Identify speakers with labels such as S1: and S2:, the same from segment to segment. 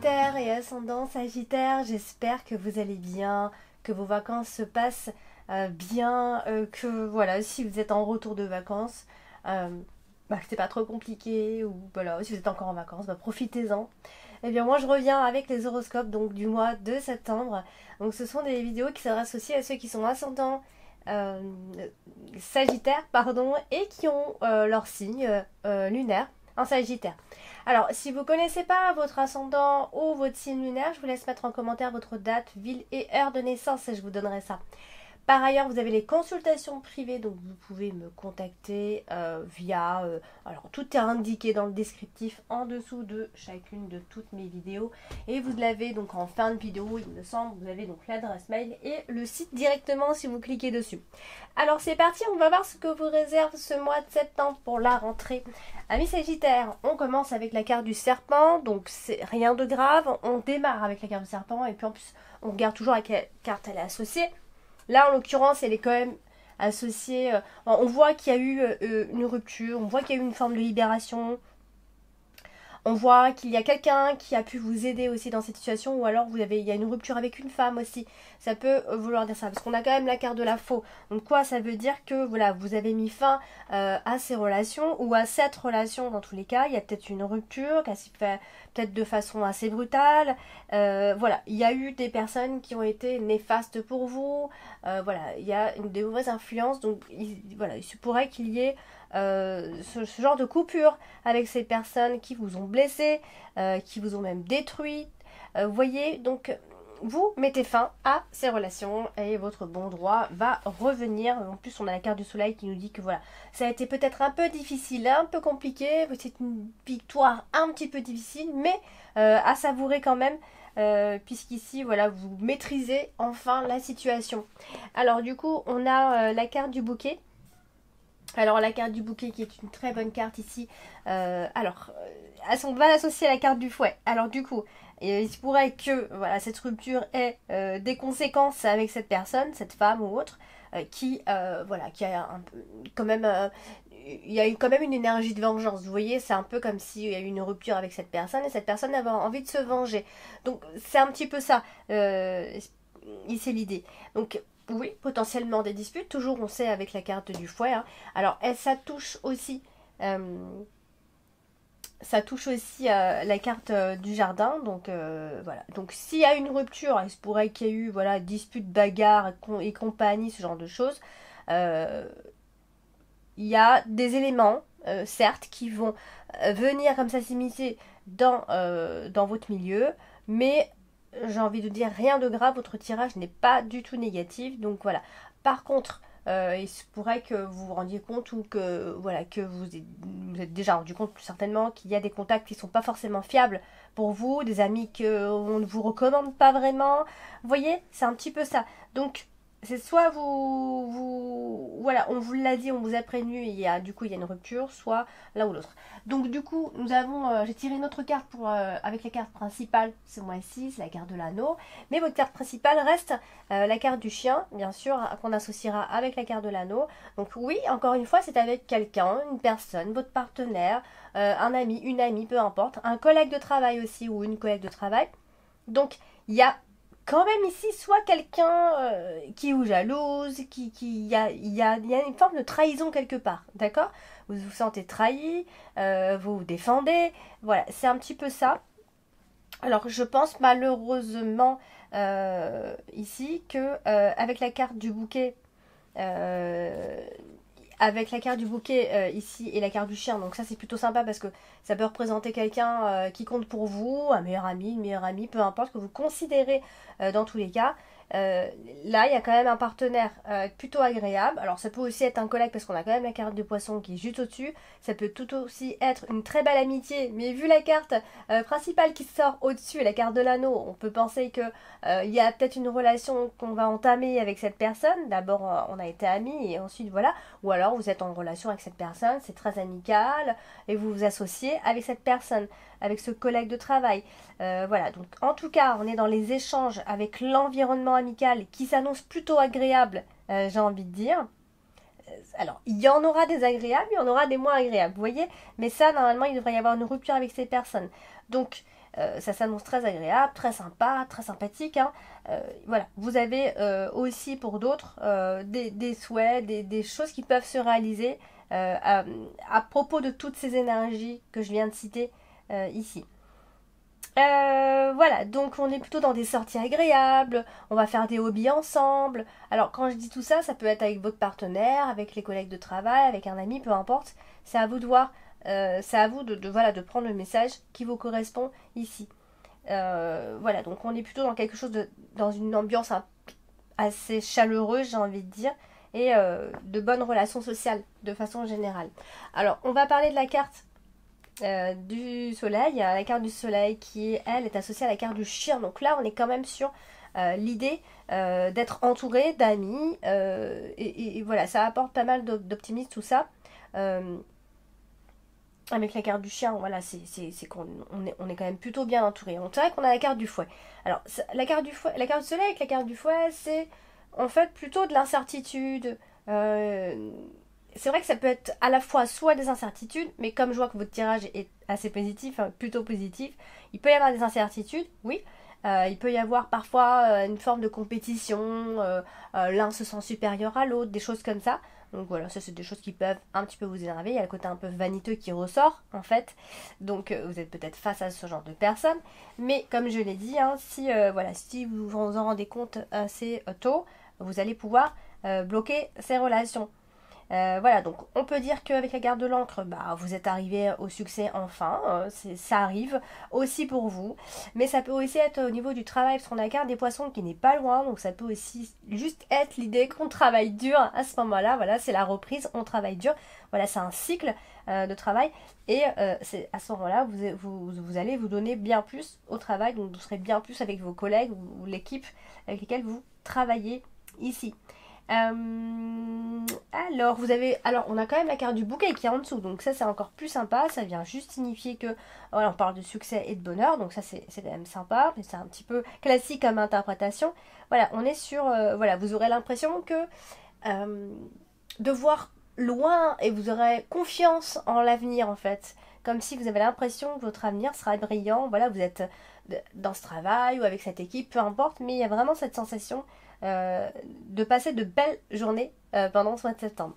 S1: Sagittaire et ascendant Sagittaire, j'espère que vous allez bien, que vos vacances se passent bien, que voilà, si vous êtes en retour de vacances, euh, que c'est pas trop compliqué, ou voilà, si vous êtes encore en vacances, profitez-en. Eh bien moi je reviens avec les horoscopes donc du mois de septembre. Donc ce sont des vidéos qui s'adressent aussi à ceux qui sont ascendants euh, Sagittaire, pardon, et qui ont leur signe lunaire en Sagittaire. Alors, si vous ne connaissez pas votre ascendant ou votre signe lunaire, je vous laisse mettre en commentaire votre date, ville et heure de naissance et je vous donnerai ça. Par ailleurs, vous avez les consultations privées, donc vous pouvez me contacter via... alors, tout est indiqué dans le descriptif en dessous de chacune de toutes mes vidéos. Et vous l'avez donc en fin de vidéo, il me semble, vous avez donc l'adresse mail et le site directement si vous cliquez dessus. Alors, c'est parti, on va voir ce que vous réserve ce mois de septembre pour la rentrée. Amis Sagittaire, on commence avec la carte du serpent, donc c'est rien de grave. On démarre avec la carte du serpent et puis en plus, on regarde toujours à quelle carte elle est associée. Là, en l'occurrence, elle est quand même associée... on voit qu'il y a eu une rupture, on voit qu'il y a eu une forme de libération. On voit qu'il y a quelqu'un qui a pu vous aider aussi dans cette situation, ou alors il y a une rupture avec une femme aussi. Ça peut vouloir dire ça, parce qu'on a quand même la carte de la faux. Donc quoi, ça veut dire que voilà, vous avez mis fin à ces relations, ou à cette relation dans tous les cas. Il y a peut-être une rupture, qui s'est fait peut-être de façon assez brutale. Voilà, il y a eu des personnes qui ont été néfastes pour vous. Voilà, il y a des mauvaises influences, donc voilà, il se pourrait qu'il y ait ce genre de coupure avec ces personnes qui vous ont blessé, qui vous ont même détruit. Vous voyez, donc vous mettez fin à ces relations et votre bon droit va revenir. En plus, on a la carte du soleil qui nous dit que voilà, ça a été peut-être un peu difficile, un peu compliqué, c'est une victoire un petit peu difficile, mais à savourer quand même. Puisqu'ici, voilà, vous maîtrisez enfin la situation. Alors du coup, on a la carte du bouquet. Alors la carte du bouquet qui est une très bonne carte ici. On va l'associer à la carte du fouet. Alors du coup, il se pourrait que voilà, cette rupture ait des conséquences avec cette personne, cette femme ou autre, qui a un peu, quand même... il y a eu quand même une énergie de vengeance. Vous voyez, c'est un peu comme s'il y a eu une rupture avec cette personne et cette personne avait envie de se venger. Donc c'est un petit peu ça. C'est l'idée. Donc oui, potentiellement des disputes, toujours on sait avec la carte du fouet. Hein. Alors ça touche aussi la carte du jardin. Donc voilà. Donc s'il y a une rupture, il se pourrait qu'il y ait eu voilà, dispute, bagarre et compagnie, ce genre de choses. Il y a des éléments, certes, qui vont venir comme ça s'immiscer dans votre milieu, mais j'ai envie de dire rien de grave, votre tirage n'est pas du tout négatif, donc voilà. Par contre, il se pourrait que vous vous rendiez compte ou que voilà que vous êtes déjà rendu compte plus certainement qu'il y a des contacts qui ne sont pas forcément fiables pour vous, des amis qu'on ne vous recommande pas vraiment. Vous voyez, c'est un petit peu ça. Donc c'est soit voilà, on vous l'a dit, on vous a prévenu, du coup il y a une rupture, soit l'un ou l'autre. Donc du coup, j'ai tiré une autre carte avec la carte principale ce mois-ci, c'est la carte de l'anneau. Mais votre carte principale reste la carte du chien, bien sûr, qu'on associera avec la carte de l'anneau. Donc oui, encore une fois, c'est avec quelqu'un, une personne, votre partenaire, un ami, une amie, peu importe, un collègue de travail aussi ou une collègue de travail. Donc il y a quand même ici soit quelqu'un qui vous jalouse, il y a une forme de trahison quelque part, d'accord? Vous vous sentez trahi, vous vous défendez, voilà, c'est un petit peu ça. Alors je pense malheureusement ici que avec la carte du bouquet, euh, ici et la carte du chien, donc ça c'est plutôt sympa parce que ça peut représenter quelqu'un qui compte pour vous, un meilleur ami, une meilleure amie, peu importe, que vous considérez dans tous les cas. Là il y a quand même un partenaire plutôt agréable. Alors ça peut aussi être un collègue parce qu'on a quand même la carte de poisson qui est juste au-dessus. Ça peut tout aussi être une très belle amitié, mais vu la carte principale qui sort au-dessus et la carte de l'anneau, on peut penser que il y a peut-être une relation qu'on va entamer avec cette personne. D'abord on a été amis et ensuite voilà, ou alors vous êtes en relation avec cette personne, c'est très amical et vous vous associez avec cette personne, avec ce collègue de travail. Voilà, donc en tout cas, on est dans les échanges avec l'environnement amical qui s'annonce plutôt agréable, j'ai envie de dire. Alors, il y en aura des agréables, il y en aura des moins agréables, vous voyez. Mais ça, normalement, il devrait y avoir une rupture avec ces personnes. Donc, ça s'annonce très agréable, très sympa, très sympathique, hein. Voilà, vous avez aussi pour d'autres des souhaits, des choses qui peuvent se réaliser à propos de toutes ces énergies que je viens de citer ici. Voilà, donc on est plutôt dans des sorties agréables, on va faire des hobbies ensemble. Alors quand je dis tout ça, ça peut être avec votre partenaire, avec les collègues de travail, avec un ami, peu importe. C'est à vous de voir, c'est à vous voilà, de prendre le message qui vous correspond ici. Voilà, donc on est plutôt dans quelque chose dans une ambiance assez chaleureuse, j'ai envie de dire, et de bonnes relations sociales de façon générale. Alors, on va parler de la carte du soleil. Il y a la carte du soleil qui, elle, est associée à la carte du chien. Donc là, on est quand même sur l'idée d'être entouré d'amis. Et voilà, ça apporte pas mal d'optimisme, tout ça. Avec la carte du chien, voilà, c'est qu'on on est quand même plutôt bien entouré. On dirait qu'on a la carte du fouet. Alors, la carte du fouet, la carte du soleil avec la carte du fouet, c'est en fait plutôt de l'incertitude. C'est vrai que ça peut être à la fois soit des incertitudes, mais comme je vois que votre tirage est assez positif, hein, plutôt positif, il peut y avoir des incertitudes, oui. Il peut y avoir parfois une forme de compétition, l'un se sent supérieur à l'autre, des choses comme ça. Donc voilà, ça c'est des choses qui peuvent un petit peu vous énerver. Il y a le côté un peu vaniteux qui ressort en fait. Donc vous êtes peut-être face à ce genre de personnes. Mais comme je l'ai dit, hein, voilà, si vous vous en rendez compte assez tôt, vous allez pouvoir bloquer ces relations. Voilà, donc on peut dire qu'avec la carte de l'encre, bah, vous êtes arrivé au succès enfin, ça arrive aussi pour vous, mais ça peut aussi être au niveau du travail, parce qu'on a la carte des poissons qui n'est pas loin, donc ça peut aussi juste être l'idée qu'on travaille dur à ce moment-là, voilà, c'est la reprise, on travaille dur, voilà, c'est un cycle de travail, et c'est à ce moment-là, vous allez vous donner bien plus au travail, donc vous serez bien plus avec vos collègues ou l'équipe avec lesquelles vous travaillez ici. Alors, on a quand même la carte du bouquet qui est en dessous, donc ça c'est encore plus sympa, ça vient juste signifier que, voilà, on parle de succès et de bonheur, donc ça c'est quand même sympa, mais c'est un petit peu classique comme interprétation. Voilà, on est sur, voilà, vous aurez l'impression que de voir loin et vous aurez confiance en l'avenir en fait, comme si vous avez l'impression que votre avenir sera brillant, voilà, vous êtes dans ce travail ou avec cette équipe, peu importe, mais il y a vraiment cette sensation de passer de belles journées pendant ce mois de septembre.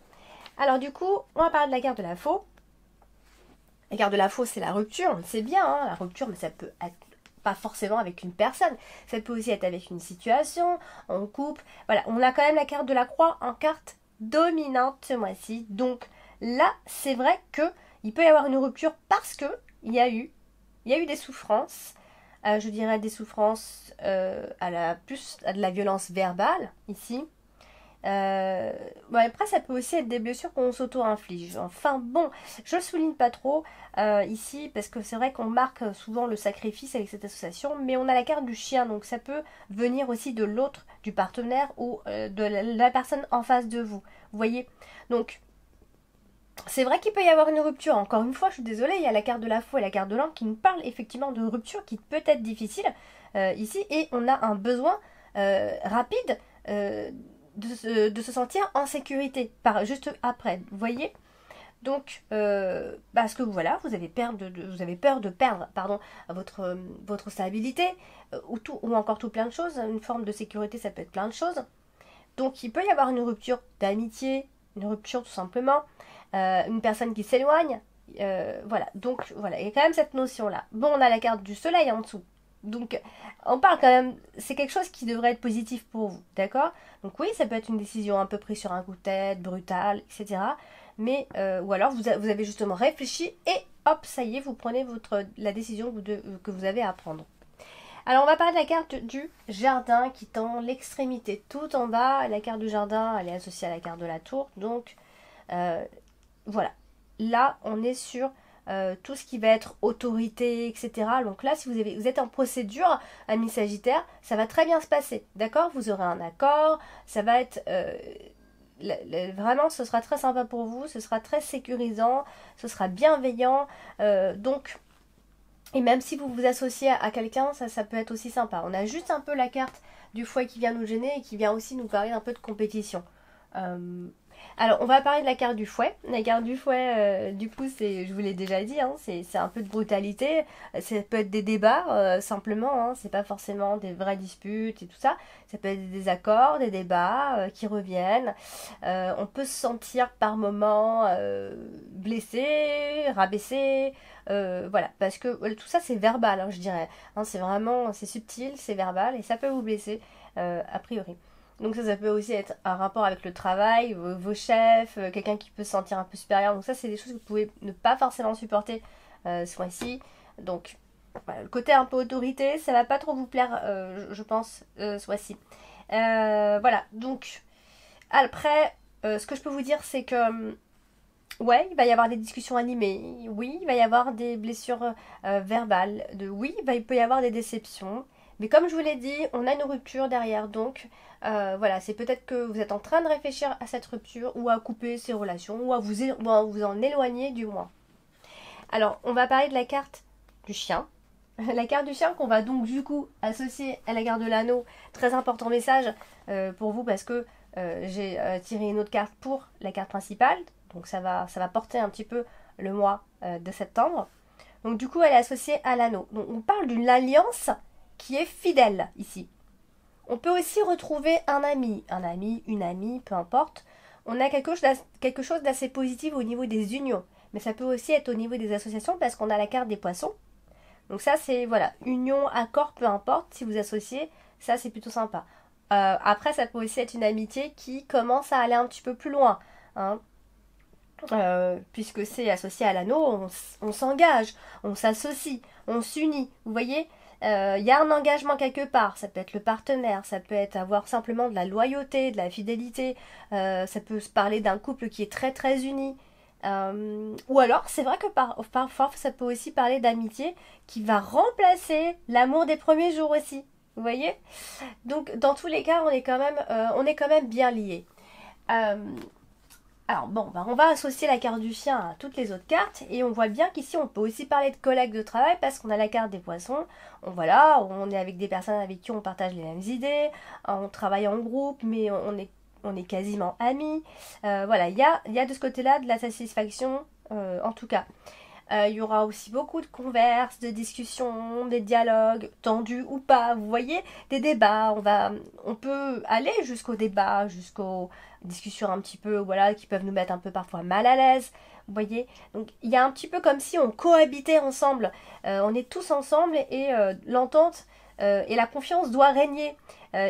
S1: Alors du coup, on va parler de la carte de la faux. La carte de la faux, c'est la rupture, on le sait bien, hein, la rupture, mais ça peut être pas forcément avec une personne, ça peut aussi être avec une situation, en couple. Voilà, on a quand même la carte de la croix en carte dominante ce mois-ci. Donc là, c'est vrai que il peut y avoir une rupture parce que il y a eu des souffrances. Je dirais des souffrances plus à de la violence verbale ici. Bon, après, ça peut aussi être des blessures qu'on s'auto-inflige. Enfin bon, je le souligne pas trop ici parce que c'est vrai qu'on marque souvent le sacrifice avec cette association, mais on a la carte du chien, donc ça peut venir aussi de l'autre, du partenaire ou de la personne en face de vous. Vous voyez? Donc, c'est vrai qu'il peut y avoir une rupture. Encore une fois, je suis désolée, il y a la carte de la faux et la carte de l'encre qui nous parlent effectivement de rupture qui peut être difficile ici. Et on a un besoin rapide de se sentir en sécurité juste après. Vous voyez? Donc, parce que voilà, vous avez peur de perdre pardon, votre stabilité ou encore tout plein de choses. Une forme de sécurité, ça peut être plein de choses. Donc, il peut y avoir une rupture d'amitié, une rupture tout simplement. Une personne qui s'éloigne. Voilà, donc voilà, il y a quand même cette notion-là. Bon, on a la carte du soleil en dessous. Donc, on parle quand même, c'est quelque chose qui devrait être positif pour vous, d'accord? Donc oui, ça peut être une décision un peu prise sur un coup de tête, brutale, etc. Mais, ou alors vous avez justement réfléchi et hop, ça y est, vous prenez la décision que vous avez à prendre. Alors on va parler de la carte du jardin qui tend l'extrémité tout en bas. La carte du jardin, elle est associée à la carte de la tour, donc voilà, là on est sur tout ce qui va être autorité, etc. Donc là, si vous êtes en procédure, ami Sagittaire, ça va très bien se passer, d'accord? Vous aurez un accord, ça va être... vraiment, ce sera très sympa pour vous, ce sera très sécurisant, ce sera bienveillant, donc... Et même si vous vous associez à quelqu'un, ça peut être aussi sympa. On a juste un peu la carte du fouet qui vient nous gêner et qui vient aussi nous parler un peu de compétition. Alors, on va parler de la carte du fouet. La carte du fouet, du coup, c'est, je vous l'ai déjà dit, hein, c'est un peu de brutalité. Ça peut être des débats, simplement. Hein, c'est pas forcément des vraies disputes et tout ça. Ça peut être des désaccords, des débats qui reviennent. On peut se sentir par moments blessé, rabaissé. Voilà, parce que tout ça, c'est verbal, hein, je dirais. Hein, c'est vraiment, c'est subtil, c'est verbal et ça peut vous blesser, a priori. Donc ça peut aussi être un rapport avec le travail, vos chefs, quelqu'un qui peut se sentir un peu supérieur. Donc ça, c'est des choses que vous pouvez ne pas forcément supporter ce mois-ci. Donc voilà, le côté un peu autorité, ça va pas trop vous plaire, je pense, ce mois-ci. Voilà, donc après, ce que je peux vous dire, c'est que ouais, il va y avoir des discussions animées. Oui, il va y avoir des blessures verbales. Oui, il peut y avoir des déceptions. Mais comme je vous l'ai dit, on a une rupture derrière. Donc, voilà, c'est peut-être que vous êtes en train de réfléchir à cette rupture ou à couper ces relations ou à vous en éloigner du moins. Alors, on va parler de la carte du chien. La carte du chien qu'on va donc du coup associer à la carte de l'anneau. Très important message pour vous parce que j'ai tiré une autre carte pour la carte principale. Donc ça va porter un petit peu le mois de septembre. Donc du coup elle est associée à l'anneau. Donc on parle d'une alliance qui est fidèle ici. On peut aussi retrouver un ami, une amie, peu importe. On a quelque chose d'assez positif au niveau des unions. Mais ça peut aussi être au niveau des associations parce qu'on a la carte des poissons. Donc ça c'est, voilà, union, accord, peu importe, si vous associez, ça c'est plutôt sympa. Après ça peut aussi être une amitié qui commence à aller un petit peu plus loin. Hein. Puisque c'est associé à l'anneau, on s'engage, on s'associe, on s'unit. Vous voyez, il y a un engagement quelque part. Ça peut être le partenaire, ça peut être avoir simplement de la loyauté, de la fidélité. Ça peut se parler d'un couple qui est très très uni. Ou alors, c'est vrai que parfois, ça peut aussi parler d'amitié qui va remplacer l'amour des premiers jours aussi. Vous voyez? Donc, dans tous les cas, on est quand même bien liés. Euh, alors bon, on va associer la carte du chien à toutes les autres cartes et on voit bien qu'ici on peut aussi parler de collègues de travail parce qu'on a la carte des poissons. On est avec des personnes avec qui on partage les mêmes idées, on travaille en groupe mais on est quasiment amis. Voilà, il y a de ce côté-là de la satisfaction en tout cas. Il y aura aussi beaucoup de converses, de discussions, des dialogues, tendus ou pas, vous voyez, des débats. On peut aller jusqu'au débat, jusqu'aux discussions un petit peu, voilà, qui peuvent nous mettre un peu parfois mal à l'aise. Vous voyez, donc il y a un petit peu comme si on cohabitait ensemble. On est tous ensemble et l'entente et la confiance doit régner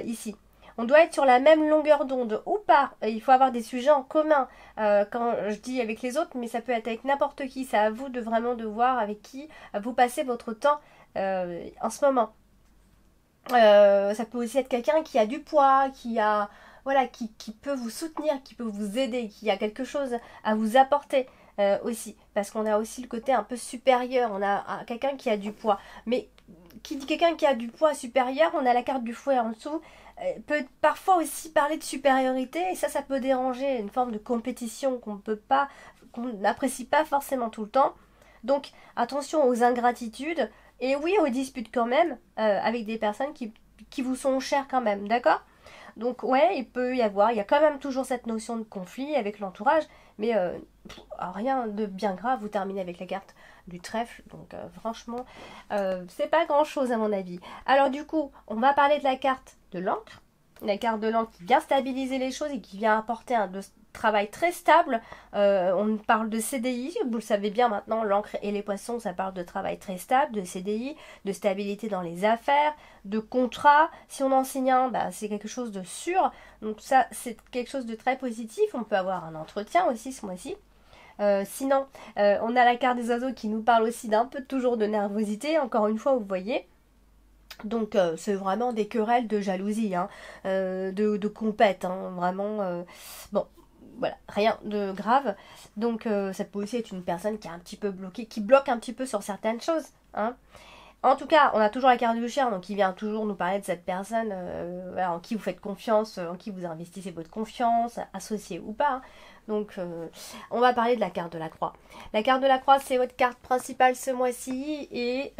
S1: ici. On doit être sur la même longueur d'onde ou pas. Il faut avoir des sujets en commun. Quand je dis avec les autres, mais ça peut être avec n'importe qui. C'est à vous de vraiment de voir avec qui vous passez votre temps en ce moment. Ça peut aussi être quelqu'un qui a du poids, voilà, qui peut vous soutenir, qui peut vous aider, qui a quelque chose à vous apporter aussi. Parce qu'on a aussi le côté un peu supérieur. On a quelqu'un qui a du poids. Mais qui dit quelqu'un qui a du poids supérieur, on a la carte du fouet en dessous, peut parfois aussi parler de supériorité et ça peut déranger, une forme de compétition qu'on n'apprécie pas forcément tout le temps. Donc attention aux ingratitudes et oui aux disputes quand même avec des personnes qui vous sont chères quand même, d'accord? Donc ouais, il y a quand même toujours cette notion de conflit avec l'entourage, mais rien de bien grave. Vous terminez avec la carte du trèfle, donc franchement, c'est pas grand chose à mon avis. Alors du coup, on va parler de la carte de l'encre. La carte de l'encre qui vient stabiliser les choses et qui vient apporter un travail très stable. On parle de CDI, vous le savez bien maintenant, l'encre et les poissons, ça parle de travail très stable, de CDI, de stabilité dans les affaires, de contrat. Si on en signe un, c'est quelque chose de sûr. Donc ça, c'est quelque chose de très positif. On peut avoir un entretien aussi ce mois-ci. Sinon, on a la carte des oiseaux qui nous parle aussi d'un peu toujours de nervosité. Encore une fois, vous voyez. Donc c'est vraiment des querelles de jalousie, hein, de compète, hein, vraiment. Bon, voilà, rien de grave. Donc ça peut aussi être une personne qui est un petit peu bloquée, qui bloque un petit peu sur certaines choses. Hein. En tout cas, on a toujours la carte du chien, donc il vient toujours nous parler de cette personne voilà, en qui vous faites confiance, en qui vous investissez votre confiance, associé ou pas. Hein. Donc, on va parler de la carte de la croix. La carte de la croix, c'est votre carte principale ce mois-ci. Et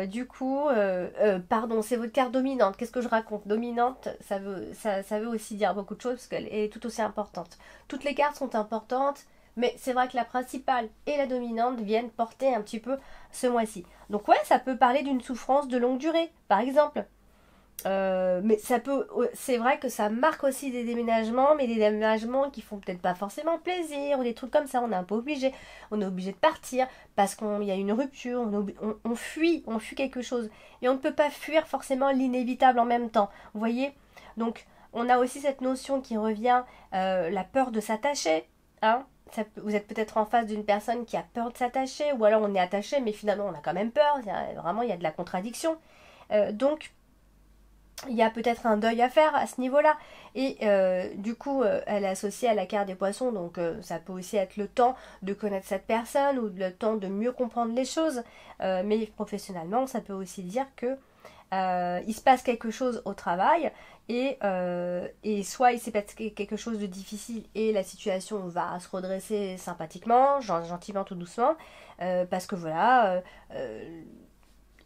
S1: du coup, pardon, c'est votre carte dominante. Qu'est-ce que je raconte? Dominante, ça veut aussi dire beaucoup de choses parce qu'elle est tout aussi importante. Toutes les cartes sont importantes. Mais c'est vrai que la principale et la dominante viennent porter un petit peu ce mois-ci. Donc ouais, ça peut parler d'une souffrance de longue durée, par exemple. Mais c'est vrai que ça marque aussi des déménagements, mais des déménagements qui font peut-être pas forcément plaisir, ou des trucs comme ça, on est un peu obligé, on est obligé de partir, parce qu'il y a une rupture, on fuit quelque chose. Et on ne peut pas fuir forcément l'inévitable en même temps, vous voyez? Donc, on a aussi cette notion qui revient, la peur de s'attacher, hein? Vous êtes peut-être en face d'une personne qui a peur de s'attacher, ou alors on est attaché, mais finalement on a quand même peur. Vraiment, il y a de la contradiction. Donc, il y a peut-être un deuil à faire à ce niveau-là. Et du coup, elle est associée à la carte des poissons, donc ça peut aussi être le temps de connaître cette personne, ou le temps de mieux comprendre les choses. Mais professionnellement, ça peut aussi dire que il se passe quelque chose au travail et soit il s'est passé quelque chose de difficile et la situation va se redresser sympathiquement, gentiment, tout doucement, parce que voilà,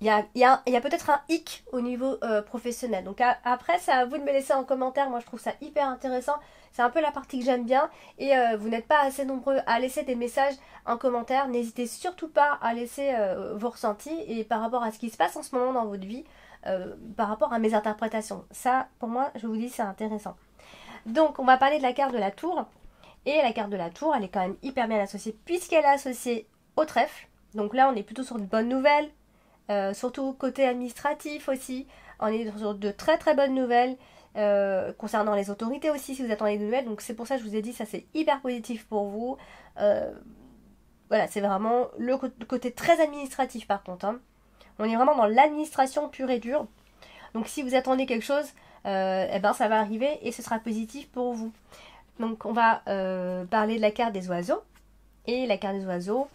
S1: il y a peut-être un hic au niveau professionnel. Donc après, c'est à vous de me laisser en commentaire. Moi, je trouve ça hyper intéressant. C'est un peu la partie que j'aime bien. Et vous n'êtes pas assez nombreux à laisser des messages en commentaire. N'hésitez surtout pas à laisser vos ressentis et par rapport à ce qui se passe en ce moment dans votre vie, par rapport à mes interprétations. Ça, pour moi, je vous dis, c'est intéressant. Donc, on va parler de la carte de la tour. Et la carte de la tour, elle est quand même hyper bien associée puisqu'elle est associée au trèfle. Donc là, on est plutôt sur de bonnes nouvelles. Surtout côté administratif aussi. On est sur de très très bonnes nouvelles. Concernant les autorités aussi, si vous attendez des nouvelles. Donc c'est pour ça que je vous ai dit, ça c'est hyper positif pour vous. Voilà, c'est vraiment le côté très administratif par contre. Hein. On est vraiment dans l'administration pure et dure. Donc si vous attendez quelque chose, eh ben, ça va arriver et ce sera positif pour vous. Donc on va parler de la carte des oiseaux. Et la carte des oiseaux,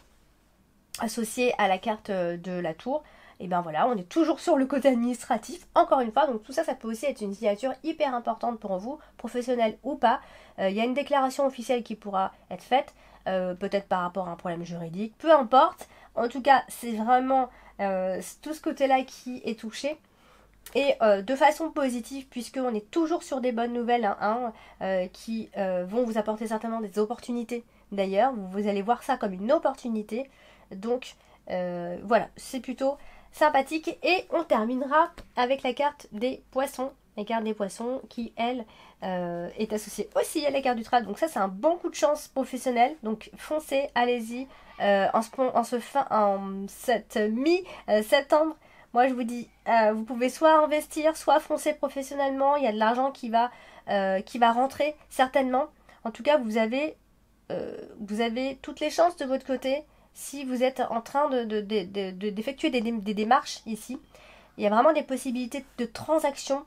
S1: associée à la carte de la tour, et bien voilà, on est toujours sur le côté administratif, encore une fois, donc tout ça, ça peut aussi être une signature hyper importante pour vous, professionnelle ou pas. Il y a une déclaration officielle qui pourra être faite, peut-être par rapport à un problème juridique, peu importe. En tout cas, c'est vraiment tout ce côté-là qui est touché. Et de façon positive, puisqu'on est toujours sur des bonnes nouvelles qui vont vous apporter certainement des opportunités. D'ailleurs, vous allez voir ça comme une opportunité. Donc voilà, c'est plutôt sympathique. Et on terminera avec la carte des poissons. La carte des poissons qui, elle, est associée aussi à la carte du trade. Donc ça, c'est un bon coup de chance professionnel. Donc foncez, allez-y. En cette mi-septembre, moi je vous dis, vous pouvez soit investir, soit foncer professionnellement. Il y a de l'argent qui va rentrer certainement. En tout cas, vous avez toutes les chances de votre côté si vous êtes en train d'effectuer des démarches ici. Il y a vraiment des possibilités de transactions,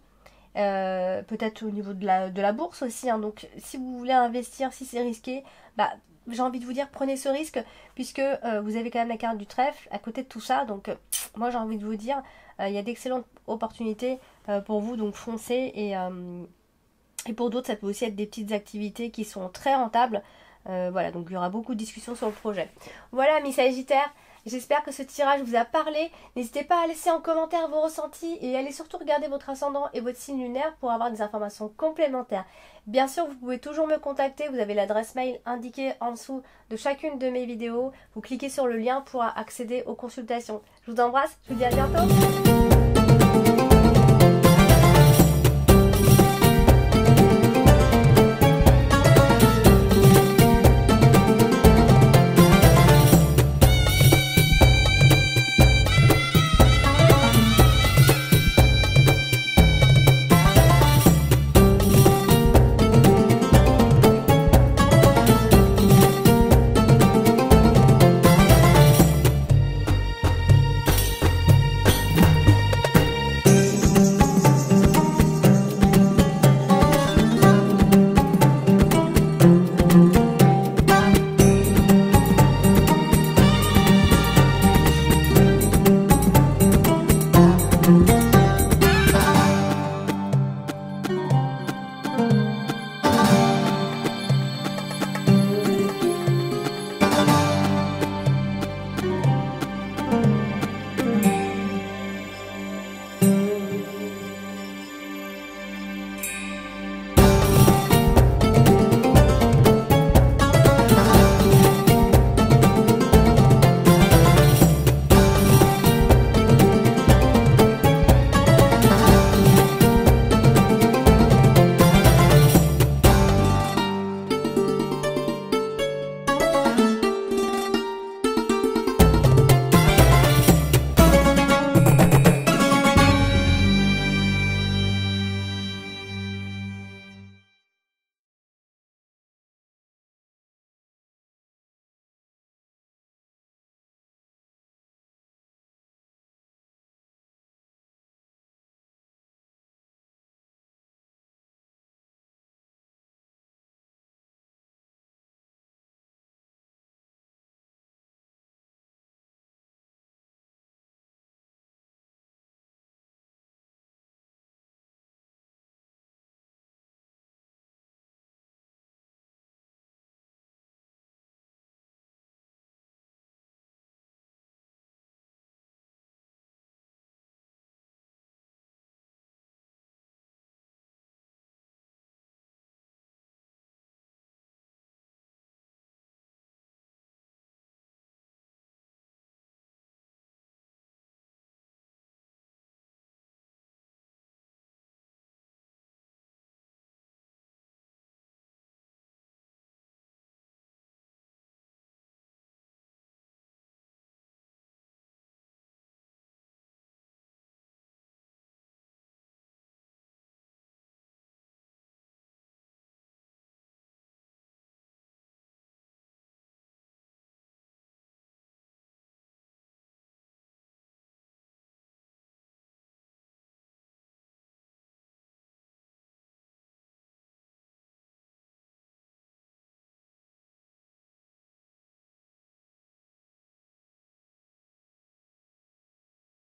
S1: peut-être au niveau de la bourse aussi. Hein. Donc si vous voulez investir, si c'est risqué, bah, j'ai envie de vous dire prenez ce risque puisque vous avez quand même la carte du trèfle à côté de tout ça. Donc moi j'ai envie de vous dire, il y a d'excellentes opportunités pour vous, donc foncez. Et pour d'autres, ça peut aussi être des petites activités qui sont très rentables. Voilà, donc il y aura beaucoup de discussions sur le projet. Voilà, mes Sagittaires, j'espère que ce tirage vous a parlé. N'hésitez pas à laisser en commentaire vos ressentis et allez surtout regarder votre ascendant et votre signe lunaire pour avoir des informations complémentaires. Bien sûr, vous pouvez toujours me contacter, vous avez l'adresse mail indiquée en dessous de chacune de mes vidéos. Vous cliquez sur le lien pour accéder aux consultations. Je vous embrasse, je vous dis à bientôt.